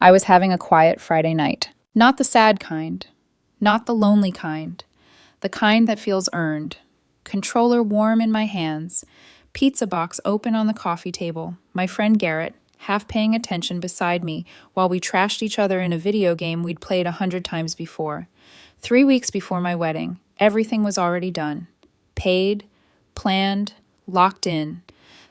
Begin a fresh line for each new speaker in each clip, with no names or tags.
I was having a quiet Friday night. Not the sad kind, not the lonely kind, the kind that feels earned. Controller warm in my hands, pizza box open on the coffee table, my friend Garrett, half paying attention beside me while we trashed each other in a video game we'd played 100 times before. 3 weeks before my wedding, everything was already done. Paid, planned, locked in.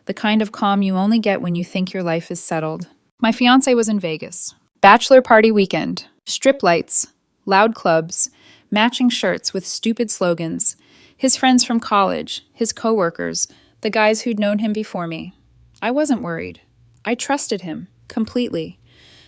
The kind of calm you only get when you think your life is settled. My fiancé was in Vegas. Bachelor party weekend. Strip lights, loud clubs, matching shirts with stupid slogans. His friends from college, his coworkers, the guys who'd known him before me. I wasn't worried. I trusted him, completely.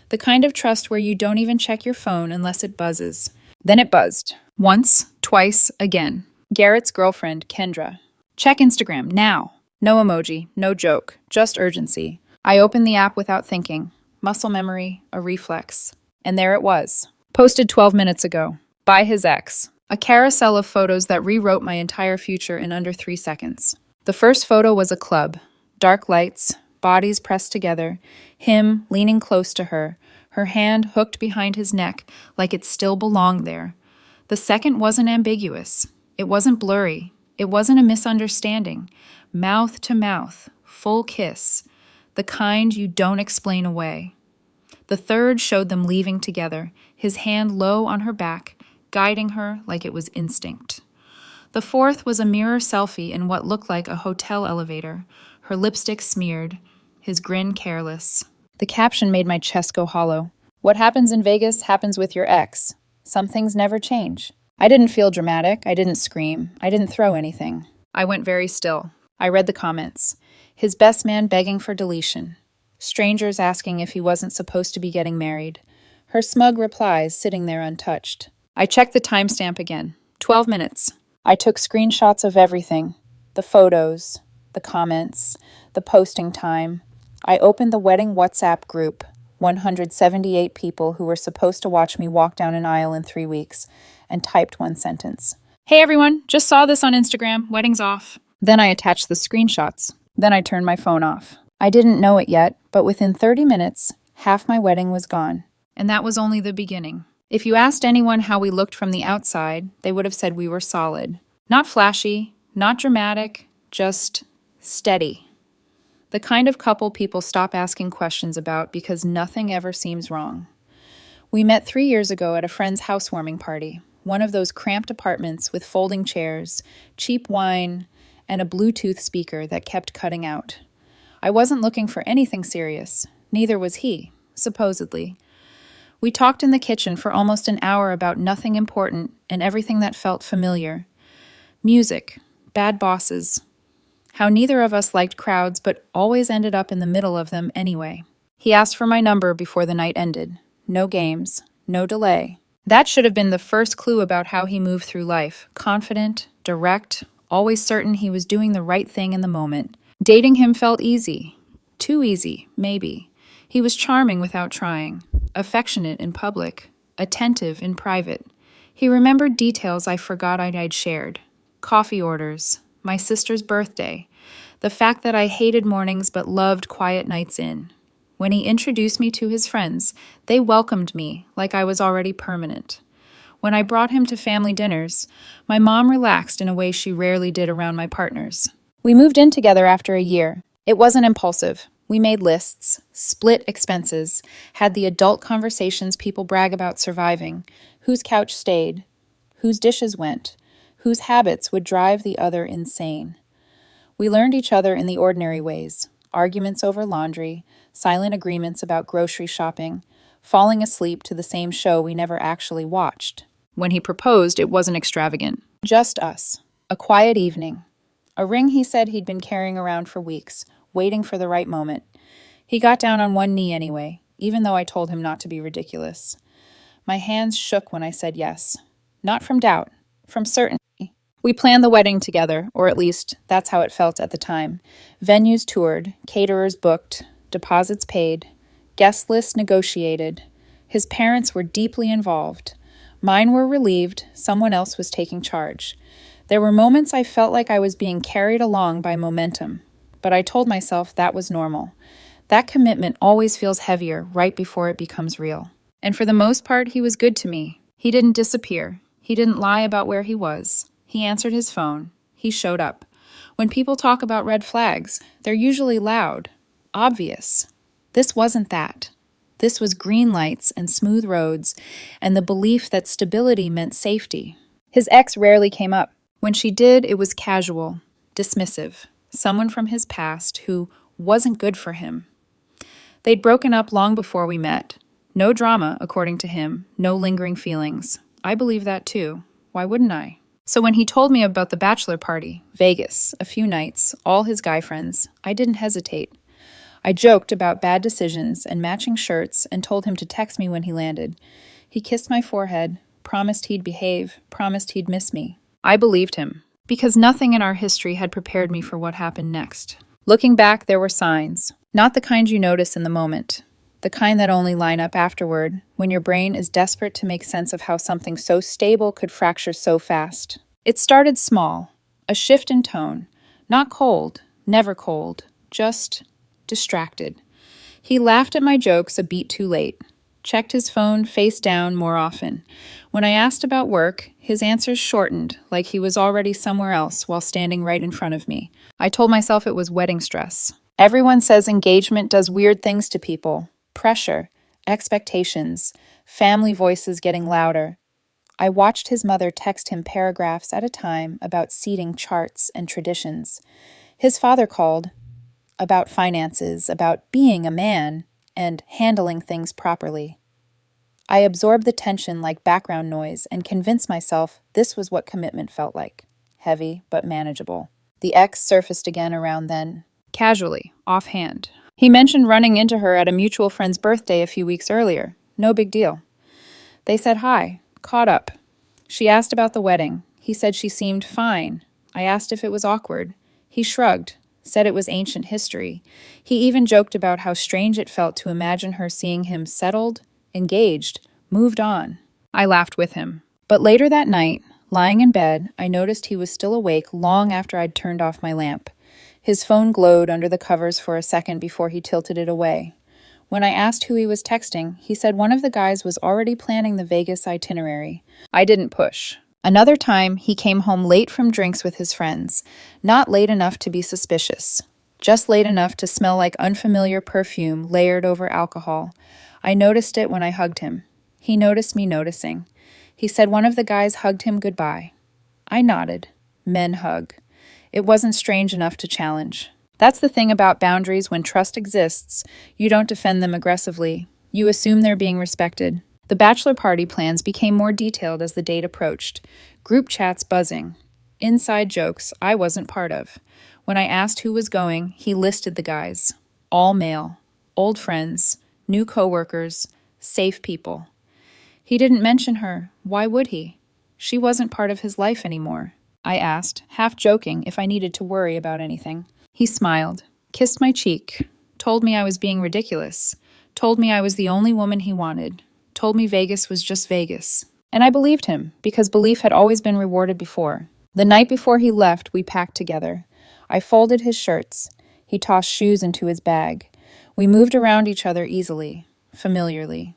The kind of trust where you don't even check your phone unless it buzzes. Then it buzzed. Once, twice, again. Garrett's girlfriend, Kendra. Check Instagram, now. No emoji, no joke, just urgency. I opened the app without thinking. Muscle memory, a reflex. And there it was. Posted 12 minutes ago. By his ex. A carousel of photos that rewrote my entire future in under 3 seconds. The first photo was a club. Dark lights, bodies pressed together, him leaning close to her, her hand hooked behind his neck like it still belonged there. The second wasn't ambiguous. It wasn't blurry. It wasn't a misunderstanding. Mouth to mouth, full kiss. The kind you don't explain away. The third showed them leaving together, his hand low on her back, guiding her like it was instinct. The fourth was a mirror selfie in what looked like a hotel elevator, her lipstick smeared, his grin careless. The caption made my chest go hollow. What happens in Vegas happens with your ex. Some things never change. I didn't feel dramatic. I didn't scream. I didn't throw anything. I went very still. I read the comments. His best man begging for deletion. Strangers asking if he wasn't supposed to be getting married. Her smug replies sitting there untouched. I checked the timestamp again. 12 minutes. I took screenshots of everything. The photos, the comments, the posting time. I opened the wedding WhatsApp group. 178 people who were supposed to watch me walk down an aisle in 3 weeks, and typed one sentence. Hey everyone, just saw this on Instagram. Wedding's off. Then I attached the screenshots. Then I turned my phone off. I didn't know it yet, but within 30 minutes, half my wedding was gone. And that was only the beginning. If you asked anyone how we looked from the outside, they would have said we were solid. Not flashy, not dramatic, just steady. The kind of couple people stop asking questions about because nothing ever seems wrong. We met 3 years ago at a friend's housewarming party, one of those cramped apartments with folding chairs, cheap wine, and a Bluetooth speaker that kept cutting out. I wasn't looking for anything serious. Neither was he, supposedly. We talked in the kitchen for almost an hour about nothing important and everything that felt familiar. Music, bad bosses, how neither of us liked crowds but always ended up in the middle of them anyway. He asked for my number before the night ended. No games, no delay. That should have been the first clue about how he moved through life. Confident, direct, always certain he was doing the right thing in the moment. Dating him felt easy. Too easy, maybe. He was charming without trying. Affectionate in public. Attentive in private. He remembered details I forgot I'd shared. Coffee orders. My sister's birthday. The fact that I hated mornings but loved quiet nights in. When he introduced me to his friends, they welcomed me like I was already permanent. When I brought him to family dinners, my mom relaxed in a way she rarely did around my partners. We moved in together after a year. It wasn't impulsive. We made lists, split expenses, had the adult conversations people brag about surviving, whose couch stayed, whose dishes went, whose habits would drive the other insane. We learned each other in the ordinary ways, arguments over laundry, silent agreements about grocery shopping, falling asleep to the same show we never actually watched. When he proposed, it wasn't extravagant. Just us. A quiet evening. A ring he said he'd been carrying around for weeks, waiting for the right moment. He got down on one knee anyway, even though I told him not to be ridiculous. My hands shook when I said yes. Not from doubt, from certainty. We planned the wedding together, or at least that's how it felt at the time. Venues toured, caterers booked, deposits paid, guest lists negotiated. His parents were deeply involved. Mine were relieved, someone else was taking charge. There were moments I felt like I was being carried along by momentum, but I told myself that was normal. That commitment always feels heavier right before it becomes real. And for the most part, he was good to me. He didn't disappear. He didn't lie about where he was. He answered his phone. He showed up. When people talk about red flags, they're usually loud, obvious. This wasn't that. This was green lights and smooth roads, and the belief that stability meant safety. His ex rarely came up. When she did, it was casual, dismissive, someone from his past who wasn't good for him. They'd broken up long before we met. No drama, according to him, no lingering feelings. I believe that too. Why wouldn't I? So when he told me about the bachelor party, Vegas, a few nights, all his guy friends, I didn't hesitate. I joked about bad decisions and matching shirts and told him to text me when he landed. He kissed my forehead, promised he'd behave, promised he'd miss me. I believed him, because nothing in our history had prepared me for what happened next. Looking back, there were signs, not the kind you notice in the moment, the kind that only line up afterward, when your brain is desperate to make sense of how something so stable could fracture so fast. It started small, a shift in tone, not cold, never cold, just distracted. He laughed at my jokes a beat too late, checked his phone face down more often. When I asked about work, his answers shortened, like he was already somewhere else while standing right in front of me. I told myself it was wedding stress. Everyone says engagement does weird things to people. Pressure, expectations, family voices getting louder. I watched his mother text him paragraphs at a time about seating charts and traditions. His father called about finances, about being a man, and handling things properly. I absorbed the tension like background noise and convinced myself this was what commitment felt like. Heavy, but manageable. The ex surfaced again around then, casually, offhand. He mentioned running into her at a mutual friend's birthday a few weeks earlier. No big deal. They said hi, caught up. She asked about the wedding. He said she seemed fine. I asked if it was awkward. He shrugged, said it was ancient history. He even joked about how strange it felt to imagine her seeing him settled, engaged, moved on. I laughed with him. But later that night, lying in bed, I noticed he was still awake long after I'd turned off my lamp. His phone glowed under the covers for a second before he tilted it away. When I asked who he was texting, he said one of the guys was already planning the Vegas itinerary. I didn't push. Another time, he came home late from drinks with his friends. Not late enough to be suspicious. Just late enough to smell like unfamiliar perfume layered over alcohol. I noticed it when I hugged him. He noticed me noticing. He said one of the guys hugged him goodbye. I nodded. Men hug. It wasn't strange enough to challenge. That's the thing about boundaries when trust exists. You don't defend them aggressively. You assume they're being respected. The bachelor party plans became more detailed as the date approached. Group chats buzzing. Inside jokes I wasn't part of. When I asked who was going, he listed the guys. All male. Old friends. New coworkers. Safe people. He didn't mention her. Why would he? She wasn't part of his life anymore. I asked, half joking, if I needed to worry about anything. He smiled, kissed my cheek, told me I was being ridiculous, told me I was the only woman he wanted, told me Vegas was just Vegas. And I believed him, because belief had always been rewarded before. The night before he left, we packed together. I folded his shirts. He tossed shoes into his bag. We moved around each other easily, familiarly.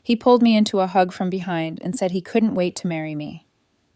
He pulled me into a hug from behind and said he couldn't wait to marry me,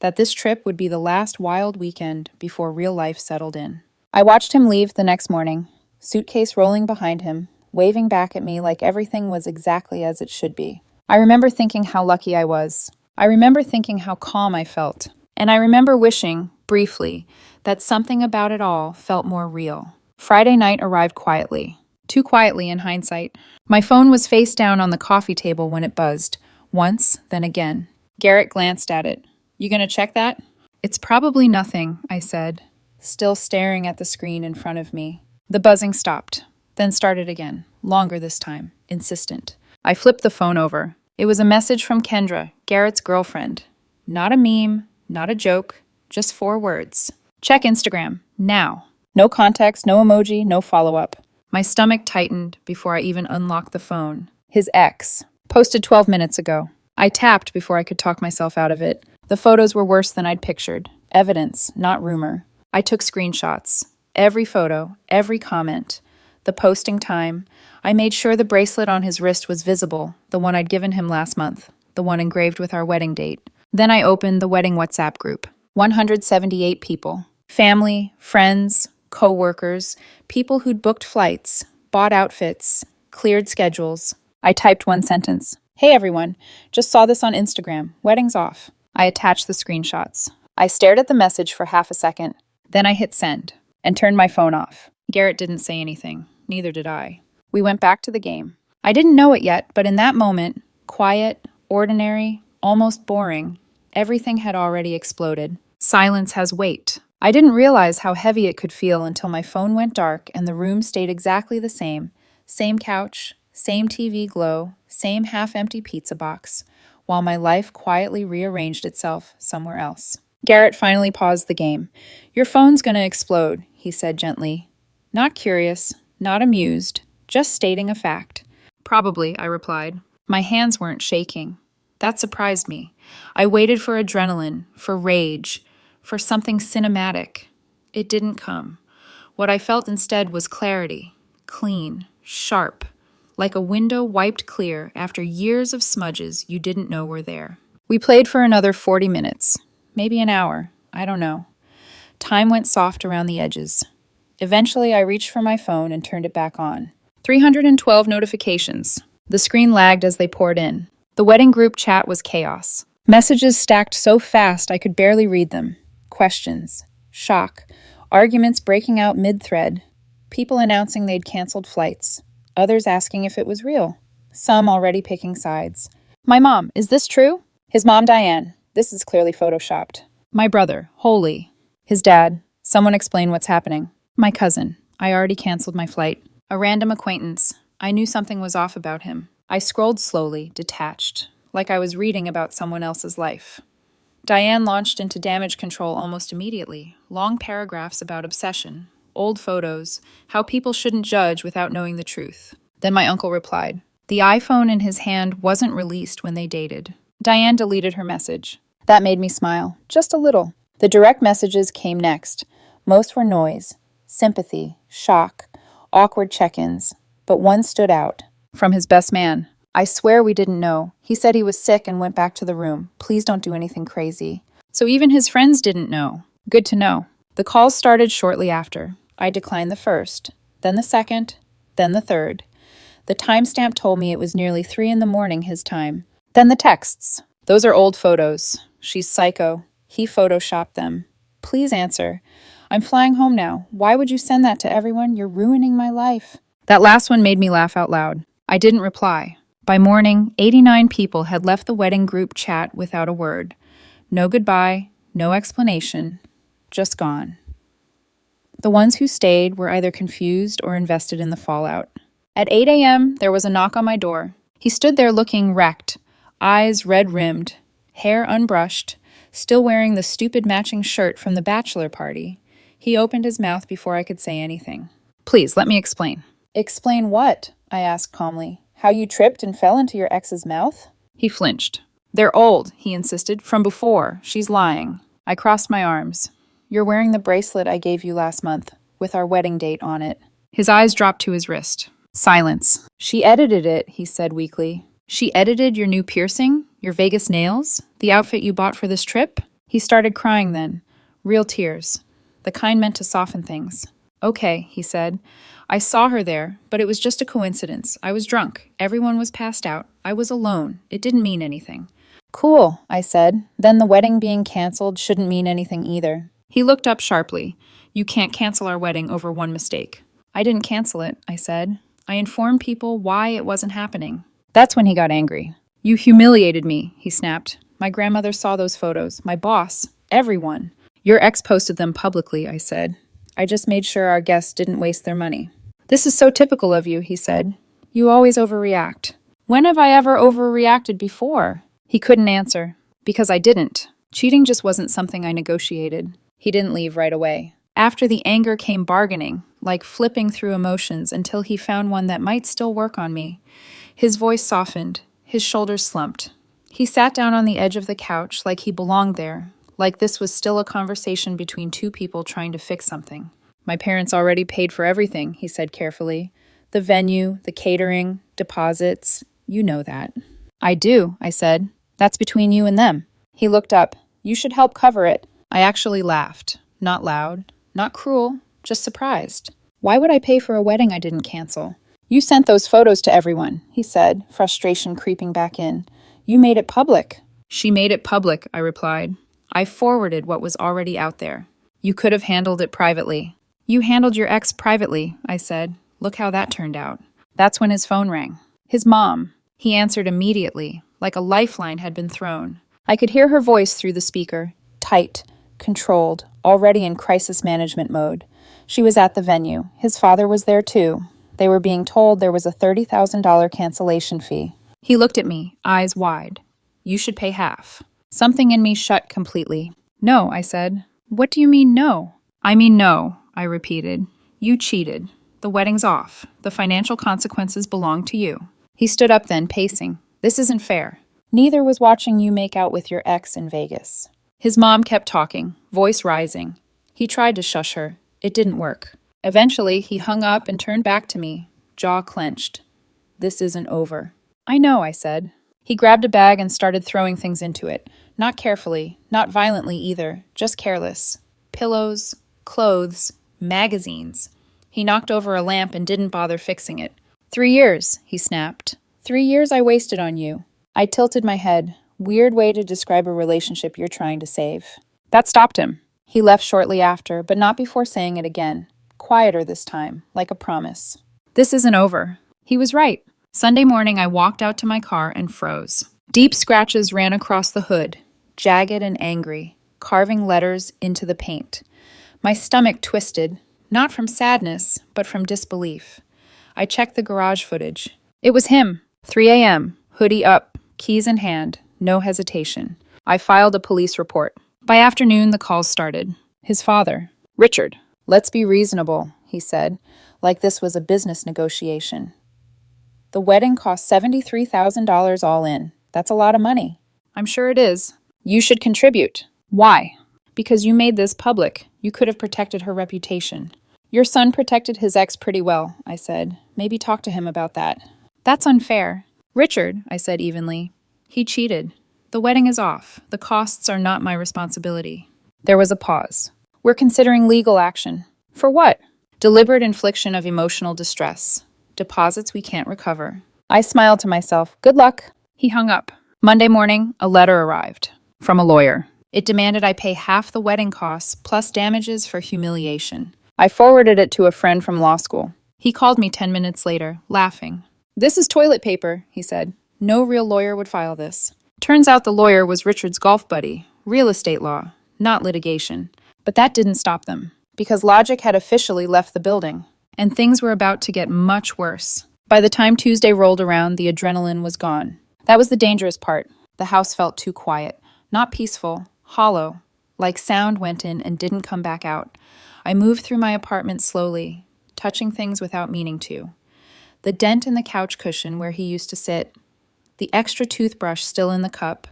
that this trip would be the last wild weekend before real life settled in. I watched him leave the next morning, suitcase rolling behind him, waving back at me like everything was exactly as it should be. I remember thinking how lucky I was. I remember thinking how calm I felt. And I remember wishing, briefly, that something about it all felt more real. Friday night arrived quietly. Too quietly in hindsight. My phone was face down on the coffee table when it buzzed. Once, then again. Garrett glanced at it. You gonna check that? It's probably nothing, I said, still staring at the screen in front of me. The buzzing stopped, then started again, longer this time, insistent. I flipped the phone over. It was a message from Kendra, Garrett's girlfriend. Not a meme, not a joke, just 4 words. Check Instagram, now. No context, no emoji, no follow-up. My stomach tightened before I even unlocked the phone. His ex. Posted 12 minutes ago. I tapped before I could talk myself out of it. The photos were worse than I'd pictured. Evidence, not rumor. I took screenshots. Every photo, every comment. the posting time. I made sure the bracelet on his wrist was visible, the one I'd given him last month, the one engraved with our wedding date. Then I opened the wedding WhatsApp group. 178 people. Family, friends, co-workers, people who'd booked flights, bought outfits, cleared schedules. I typed one sentence. Hey everyone, just saw this on Instagram. Wedding's off. I attached the screenshots. I stared at the message for half a second. Then I hit send and turned my phone off. Garrett didn't say anything. Neither did I. We went back to the game. I didn't know it yet, but in that moment, quiet, ordinary, almost boring, everything had already exploded. Silence has weight. I didn't realize how heavy it could feel until my phone went dark and the room stayed exactly the same. Same couch, same TV glow, same half-empty pizza box, while my life quietly rearranged itself somewhere else. Garrett finally paused the game. Your phone's gonna explode, he said gently. Not curious, not amused, just stating a fact. Probably, I replied. My hands weren't shaking. That surprised me. I waited for adrenaline, for rage, for something cinematic. It didn't come. What I felt instead was clarity, clean, sharp, like a window wiped clear after years of smudges you didn't know were there. We played for another 40 minutes, maybe an hour, I don't know. Time went soft around the edges. Eventually, I reached for my phone and turned it back on. 312 notifications. The screen lagged as they poured in. The wedding group chat was chaos. Messages stacked so fast I could barely read them. Questions, shock, arguments breaking out mid-thread, people announcing they'd canceled flights, others asking if it was real, some already picking sides. My mom, is this true? His mom, Diane. This is clearly photoshopped. My brother, Holy. His dad. Someone explain what's happening. My cousin. I already canceled my flight. A random acquaintance. I knew something was off about him. I scrolled slowly, detached, like I was reading about someone else's life. Diane launched into damage control almost immediately. Long paragraphs about obsession, old photos, how people shouldn't judge without knowing the truth. Then my uncle replied. The iPhone in his hand wasn't released when they dated. Diane deleted her message. That made me smile, just a little. The direct messages came next. Most were noise, sympathy, shock, awkward check-ins. But one stood out. From his best man. I swear we didn't know. He said he was sick and went back to the room. Please don't do anything crazy. So even his friends didn't know. Good to know. The calls started shortly after. I declined the first, then the second, then the third. The timestamp told me it was nearly 3 a.m. his time. Then the texts. Those are old photos. She's psycho. He photoshopped them. Please answer. I'm flying home now. Why would you send that to everyone? You're ruining my life. That last one made me laugh out loud. I didn't reply. By morning, 89 people had left the wedding group chat without a word. No goodbye, no explanation, just gone. The ones who stayed were either confused or invested in the fallout. At 8 a.m., there was a knock on my door. He stood there looking wrecked, eyes red-rimmed, hair unbrushed, still wearing the stupid matching shirt from the bachelor party. He opened his mouth before I could say anything. Please, let me explain. Explain what? I asked calmly. How you tripped and fell into your ex's mouth? He flinched. They're old, he insisted, from before. She's lying. I crossed my arms. You're wearing the bracelet I gave you last month, with our wedding date on it. His eyes dropped to his wrist. Silence. She edited it, he said weakly. She edited your new piercing? Your Vegas nails? The outfit you bought for this trip? He started crying then. Real tears. The kind meant to soften things. Okay, he said. I saw her there, but it was just a coincidence. I was drunk. Everyone was passed out. I was alone. It didn't mean anything. Cool, I said. Then the wedding being canceled shouldn't mean anything either. He looked up sharply. You can't cancel our wedding over one mistake. I didn't cancel it, I said. I informed people why it wasn't happening. That's when he got angry. You humiliated me, he snapped. My grandmother saw those photos. My boss. Everyone. Your ex posted them publicly, I said. I just made sure our guests didn't waste their money. This is so typical of you, he said. You always overreact. When have I ever overreacted before? He couldn't answer. Because I didn't. Cheating just wasn't something I negotiated. He didn't leave right away. After the anger came bargaining, like flipping through emotions until he found one that might still work on me. His voice softened. His shoulders slumped. He sat down on the edge of the couch like he belonged there, like this was still a conversation between two people trying to fix something. My parents already paid for everything, he said carefully. The venue, the catering, deposits, you know that. I do, I said. That's between you and them. He looked up. You should help cover it. I actually laughed. Not loud, not cruel, just surprised. Why would I pay for a wedding I didn't cancel? You sent those photos to everyone, he said, frustration creeping back in. You made it public. She made it public, I replied. I forwarded what was already out there. You could have handled it privately. You handled your ex privately, I said. Look how that turned out. That's when his phone rang. His mom. He answered immediately, like a lifeline had been thrown. I could hear her voice through the speaker, tight, controlled, already in crisis management mode. She was at the venue. His father was there too. They were being told there was a $30,000 cancellation fee. He looked at me, eyes wide. You should pay half. Something in me shut completely. No, I said. What do you mean no? I mean no, I repeated. You cheated. The wedding's off. The financial consequences belong to you. He stood up then, pacing. This isn't fair. Neither was watching you make out with your ex in Vegas. His mom kept talking, voice rising. He tried to shush her. It didn't work. Eventually, he hung up and turned back to me, jaw clenched. This isn't over. I know, I said. He grabbed a bag and started throwing things into it. Not carefully, not violently either, just careless. Pillows, clothes, magazines. He knocked over a lamp and didn't bother fixing it. 3 years, he snapped. 3 years I wasted on you. I tilted my head. Weird way to describe a relationship you're trying to save. That stopped him. He left shortly after, but not before saying it again. Quieter this time, like a promise. This isn't over. He was right. Sunday morning, I walked out to my car and froze. Deep scratches ran across the hood, jagged and angry, carving letters into the paint. My stomach twisted, not from sadness, but from disbelief. I checked the garage footage. It was him. 3 a.m., hoodie up, keys in hand, no hesitation. I filed a police report. By afternoon, the calls started. His father, Richard. Let's be reasonable, he said, like this was a business negotiation. The wedding cost $73,000 all in. That's a lot of money. I'm sure it is. You should contribute. Why? Because you made this public. You could have protected her reputation. Your son protected his ex pretty well, I said. Maybe talk to him about that. That's unfair. Richard, I said evenly. He cheated. The wedding is off. The costs are not my responsibility. There was a pause. We're considering legal action. For what? Deliberate infliction of emotional distress. Deposits we can't recover. I smiled to myself. Good luck. He hung up. Monday morning, a letter arrived. From a lawyer. It demanded I pay half the wedding costs plus damages for humiliation. I forwarded it to a friend from law school. He called me 10 minutes later, laughing. This is toilet paper, he said. No real lawyer would file this. Turns out the lawyer was Richard's golf buddy. Real estate law, not litigation. But that didn't stop them, because logic had officially left the building, and things were about to get much worse. By the time Tuesday rolled around, the adrenaline was gone. That was the dangerous part. The house felt too quiet, not peaceful, hollow, like sound went in and didn't come back out. I moved through my apartment slowly, touching things without meaning to. The dent in the couch cushion where he used to sit, the extra toothbrush still in the cup,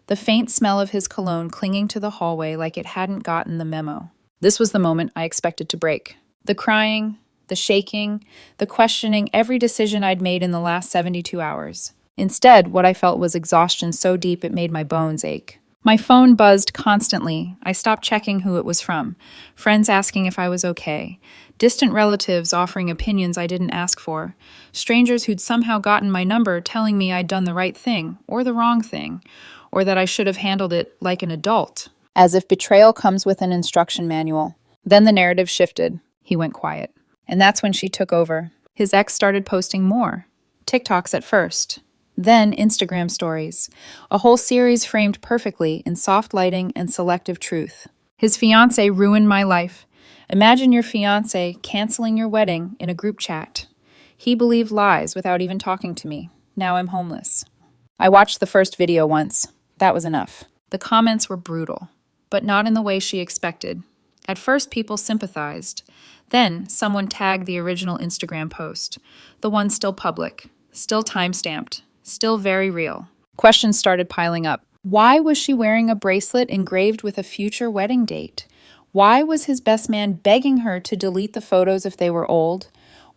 the faint smell of his cologne clinging to the hallway like it hadn't gotten the memo. This was the moment I expected to break. The crying, the shaking, the questioning every decision I'd made in the last 72 hours. Instead, what I felt was exhaustion so deep it made my bones ache. My phone buzzed constantly. I stopped checking who it was from. Friends asking if I was okay. Distant relatives offering opinions I didn't ask for. Strangers who'd somehow gotten my number telling me I'd done the right thing, or the wrong thing, or that I should have handled it like an adult. As if betrayal comes with an instruction manual. Then the narrative shifted. He went quiet. And that's when she took over. His ex started posting more. TikToks at first. Then Instagram stories. A whole series framed perfectly in soft lighting and selective truth. His fiancé ruined my life. Imagine your fiancé canceling your wedding in a group chat. He believed lies without even talking to me. Now I'm homeless. I watched the first video once. That was enough. The comments were brutal, but not in the way she expected. At first, people sympathized. Then, someone tagged the original Instagram post, the one still public, still time-stamped, still very real. Questions started piling up. Why was she wearing a bracelet engraved with a future wedding date? Why was his best man begging her to delete the photos if they were old?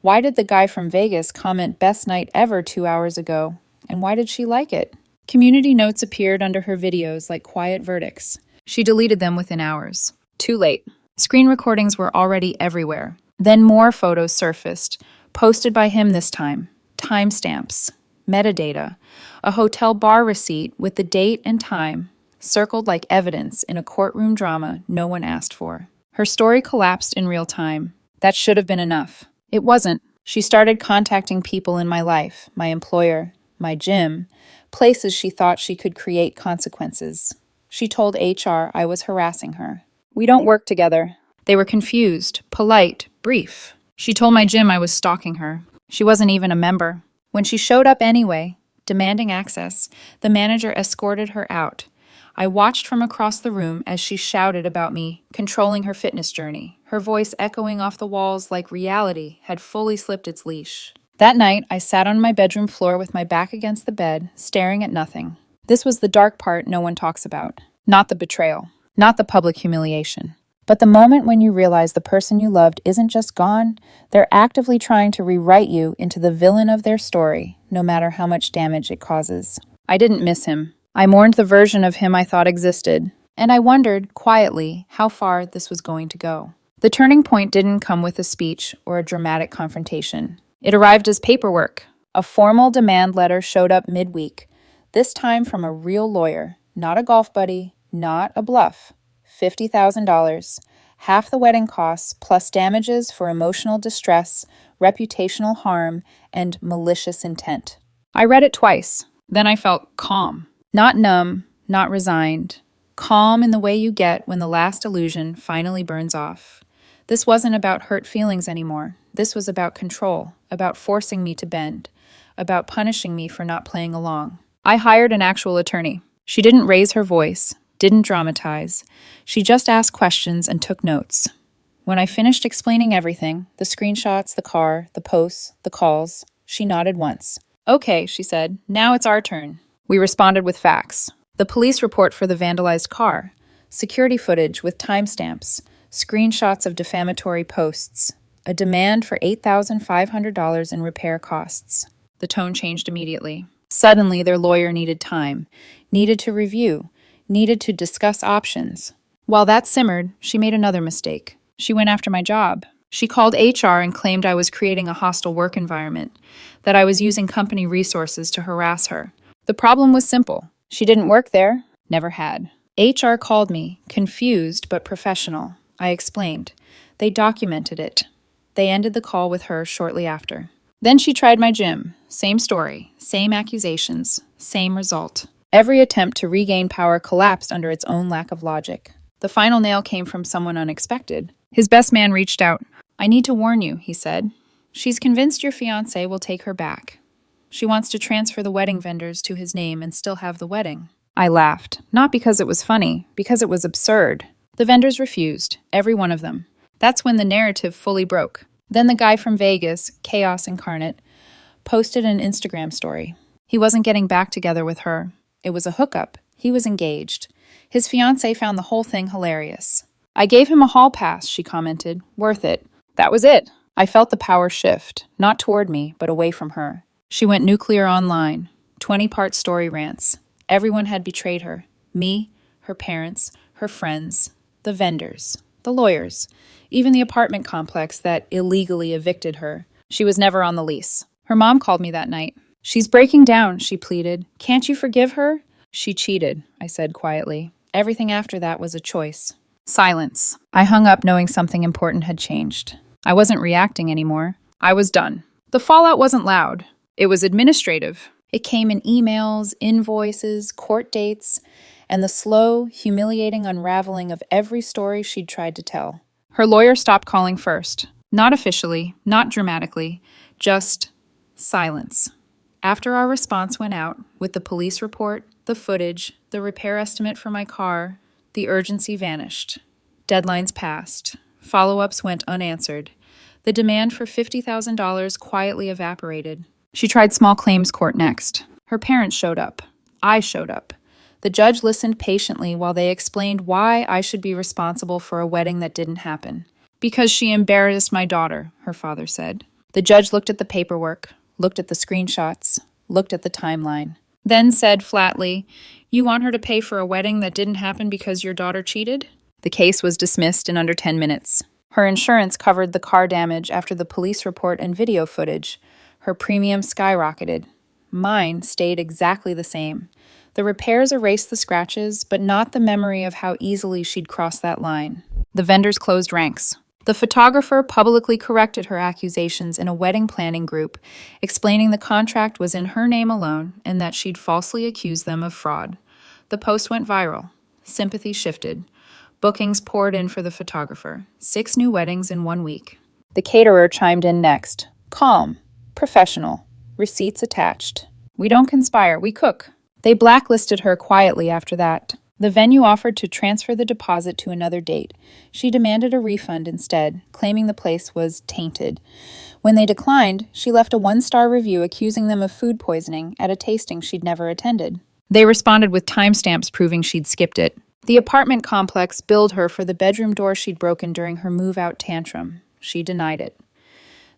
Why did the guy from Vegas comment best night ever 2 hours ago? And why did she like it? Community notes appeared under her videos like quiet verdicts. She deleted them within hours. Too late. Screen recordings were already everywhere. Then more photos surfaced, posted by him this time. Timestamps, metadata, a hotel bar receipt with the date and time, circled like evidence in a courtroom drama no one asked for. Her story collapsed in real time. That should have been enough. It wasn't. She started contacting people in my life, my employer, my gym, places she thought she could create consequences. She told HR I was harassing her. We don't work together. They were confused, polite, brief. She told my gym I was stalking her. She wasn't even a member. When she showed up anyway, demanding access, the manager escorted her out. I watched from across the room as she shouted about me, controlling her fitness journey, her voice echoing off the walls like reality had fully slipped its leash. That night, I sat on my bedroom floor with my back against the bed, staring at nothing. This was the dark part no one talks about. Not the betrayal, not the public humiliation, but the moment when you realize the person you loved isn't just gone, they're actively trying to rewrite you into the villain of their story, no matter how much damage it causes. I didn't miss him. I mourned the version of him I thought existed, and I wondered, quietly, how far this was going to go. The turning point didn't come with a speech or a dramatic confrontation. It arrived as paperwork. A formal demand letter showed up midweek, this time from a real lawyer, not a golf buddy, not a bluff. $50,000, half the wedding costs, plus damages for emotional distress, reputational harm, and malicious intent. I read it twice. Then I felt calm. Not numb, not resigned. Calm in the way you get when the last illusion finally burns off. This wasn't about hurt feelings anymore. This was about control, about forcing me to bend, about punishing me for not playing along. I hired an actual attorney. She didn't raise her voice, didn't dramatize. She just asked questions and took notes. When I finished explaining everything, the screenshots, the car, the posts, the calls, she nodded once. Okay, she said, now it's our turn. We responded with facts. The police report for the vandalized car, security footage with timestamps, screenshots of defamatory posts, a demand for $8,500 in repair costs. The tone changed immediately. Suddenly, their lawyer needed time, needed to review, needed to discuss options. While that simmered, she made another mistake. She went after my job. She called HR and claimed I was creating a hostile work environment, that I was using company resources to harass her. The problem was simple. She didn't work there, never had. HR called me, confused but professional. I explained. They documented it. They ended the call with her shortly after. Then she tried my gym. Same story, same accusations, same result. Every attempt to regain power collapsed under its own lack of logic. The final nail came from someone unexpected. His best man reached out. I need to warn you, he said. She's convinced your fiancé will take her back. She wants to transfer the wedding vendors to his name and still have the wedding. I laughed, not because it was funny, because it was absurd. The vendors refused, every one of them. That's when the narrative fully broke. Then the guy from Vegas, chaos incarnate, posted an Instagram story. He wasn't getting back together with her. It was a hookup. He was engaged. His fiancée found the whole thing hilarious. I gave him a hall pass, she commented. Worth it. That was it. I felt the power shift, not toward me, but away from her. She went nuclear online. 20-part story rants. Everyone had betrayed her. Me, her parents, her friends, the vendors, the lawyers, even the apartment complex that illegally evicted her. She was never on the lease. Her mom called me that night. She's breaking down, she pleaded. Can't you forgive her? She cheated, I said quietly. Everything after that was a choice. Silence. I hung up knowing something important had changed. I wasn't reacting anymore. I was done. The fallout wasn't loud. It was administrative. It came in emails, invoices, court dates, and the slow, humiliating unraveling of every story she'd tried to tell. Her lawyer stopped calling first. Not officially, not dramatically, just silence. After our response went out, with the police report, the footage, the repair estimate for my car, the urgency vanished. Deadlines passed. Follow-ups went unanswered. The demand for $50,000 quietly evaporated. She tried small claims court next. Her parents showed up. I showed up. The judge listened patiently while they explained why I should be responsible for a wedding that didn't happen. Because she embarrassed my daughter, her father said. The judge looked at the paperwork, looked at the screenshots, looked at the timeline, then said flatly, "You want her to pay for a wedding that didn't happen because your daughter cheated?" The case was dismissed in under 10 minutes. Her insurance covered the car damage after the police report and video footage. Her premium skyrocketed. Mine stayed exactly the same. The repairs erased the scratches, but not the memory of how easily she'd crossed that line. The vendors closed ranks. The photographer publicly corrected her accusations in a wedding planning group, explaining the contract was in her name alone and that she'd falsely accused them of fraud. The post went viral. Sympathy shifted. Bookings poured in for the photographer. 6 new weddings in 1 week. The caterer chimed in next. Calm. Professional. Receipts attached. We don't conspire, we cook. They blacklisted her quietly after that. The venue offered to transfer the deposit to another date. She demanded a refund instead, claiming the place was tainted. When they declined, she left a 1-star review accusing them of food poisoning at a tasting she'd never attended. They responded with timestamps proving she'd skipped it. The apartment complex billed her for the bedroom door she'd broken during her move-out tantrum. She denied it.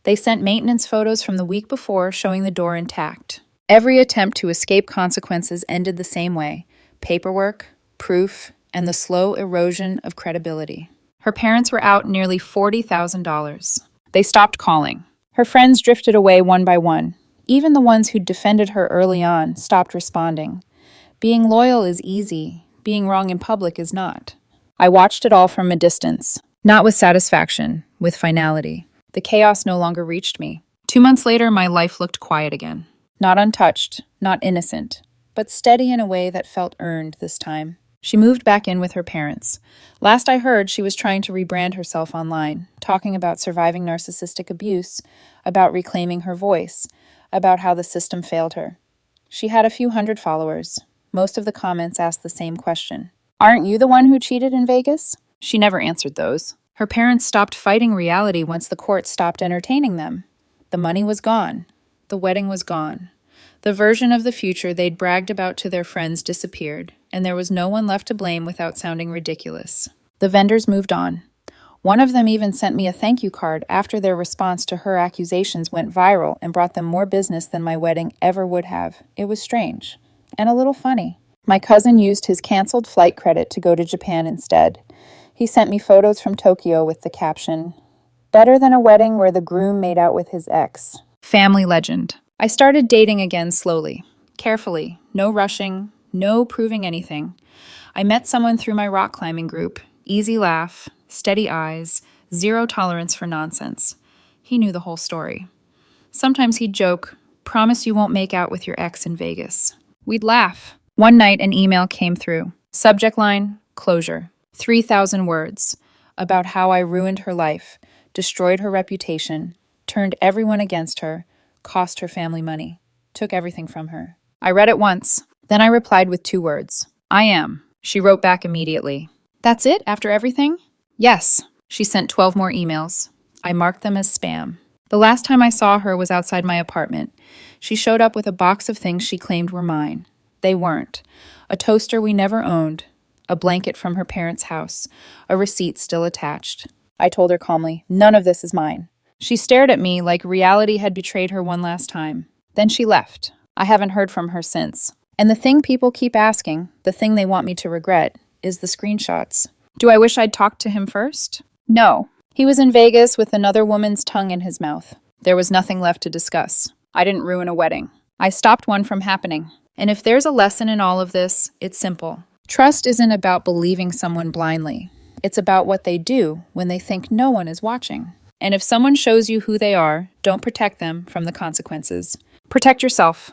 They sent maintenance photos from the week before showing the door intact. Every attempt to escape consequences ended the same way: paperwork, proof, and the slow erosion of credibility. Her parents were out nearly $40,000. They stopped calling. Her friends drifted away one by one. Even the ones who'd defended her early on stopped responding. Being loyal is easy. Being wrong in public is not. I watched it all from a distance, not with satisfaction, with finality. The chaos no longer reached me. 2 months later, my life looked quiet again. Not untouched, not innocent, but steady in a way that felt earned this time. She moved back in with her parents. Last I heard, she was trying to rebrand herself online, talking about surviving narcissistic abuse, about reclaiming her voice, about how the system failed her. She had a few hundred followers. Most of the comments asked the same question. Aren't you the one who cheated in Vegas? She never answered those. Her parents stopped fighting reality once the court stopped entertaining them. The money was gone. The wedding was gone. The version of the future they'd bragged about to their friends disappeared, and there was no one left to blame without sounding ridiculous. The vendors moved on. One of them even sent me a thank you card after their response to her accusations went viral and brought them more business than my wedding ever would have. It was strange. And a little funny. My cousin used his canceled flight credit to go to Japan instead. He sent me photos from Tokyo with the caption, "Better than a wedding where the groom made out with his ex." Family legend. I started dating again slowly, carefully, no rushing, no proving anything. I met someone through my rock climbing group. Easy laugh, steady eyes, zero tolerance for nonsense. He knew the whole story. Sometimes he'd joke, "Promise you won't make out with your ex in Vegas." We'd laugh. One night an email came through. Subject line, closure. 3,000 words about how I ruined her life, destroyed her reputation, turned everyone against her, cost her family money, took everything from her. I read it once. Then I replied with 2 words. I am. She wrote back immediately. That's it, after everything? Yes. She sent 12 more emails. I marked them as spam. The last time I saw her was outside my apartment. She showed up with a box of things she claimed were mine. They weren't. A toaster we never owned, a blanket from her parents' house, a receipt still attached. I told her calmly, none of this is mine. She stared at me like reality had betrayed her one last time. Then she left. I haven't heard from her since. And the thing people keep asking, the thing they want me to regret, is the screenshots. Do I wish I'd talked to him first? No. He was in Vegas with another woman's tongue in his mouth. There was nothing left to discuss. I didn't ruin a wedding. I stopped one from happening. And if there's a lesson in all of this, it's simple. Trust isn't about believing someone blindly. It's about what they do when they think no one is watching. And if someone shows you who they are, don't protect them from the consequences. Protect yourself.